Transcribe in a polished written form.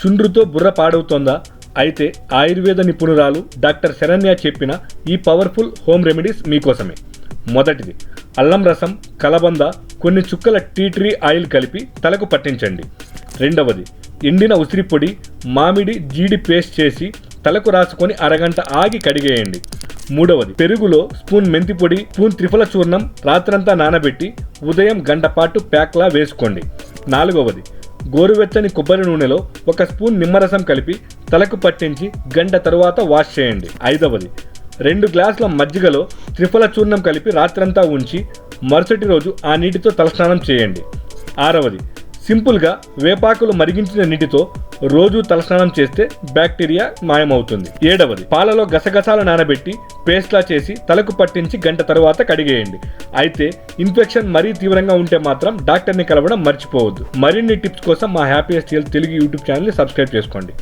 చుండ్రుతో బుర్ర పాడవుతోందా? అయితే ఆయుర్వేద నిపుణురాలు డాక్టర్ శరణ్య చెప్పిన ఈ పవర్ఫుల్ హోమ్ రెమెడీస్ మీకోసమే. మొదటిది, అల్లం రసం, కలబంద, కొన్ని చుక్కల టీ ట్రీ ఆయిల్ కలిపి తలకు పట్టించండి. రెండవది, ఎండిన ఉసిరి పొడి, మామిడి, జీడి పేస్ట్ చేసి తలకు రాసుకొని అరగంట ఆగి కడిగేయండి. మూడవది, పెరుగులో స్పూన్ మెంతి పొడి, స్పూన్ త్రిఫల చూర్ణం రాత్రంతా నానబెట్టి ఉదయం గంట పాటు ప్యాక్లా వేసుకోండి. నాలుగవది, గోరువెచ్చని కొబ్బరి నూనెలో 1 స్పూన్ నిమ్మరసం కలిపి తలకు పట్టించి గంట తరువాత వాష్ చేయండి. ఐదవది, 2 గ్లాసుల మజ్జిగలో త్రిఫల చూర్ణం కలిపి రాత్రంతా ఉంచి మరుసటి రోజు ఆ నీటితో తలస్నానం చేయండి. ఆరవది, సింపుల్గా వేపాకులు మరిగించిన నీటితో రోజు తలస్నానం చేస్తే బ్యాక్టీరియా మాయమవుతుంది. ఏడవది, పాలలో గసగసాలు నానబెట్టి పేస్ట్లా చేసి తలకు పట్టించి గంట తరువాత కడిగేయండి. అయితే ఇన్ఫెక్షన్ మరీ తీవ్రంగా ఉంటే మాత్రం డాక్టర్ని కలవడం మర్చిపోవద్దు. మరిన్ని టిప్స్ కోసం మా హ్యాపీయెస్ట్ హెల్త్ తెలుగు యూట్యూబ్ ఛానల్ని సబ్స్క్రైబ్ చేసుకోండి.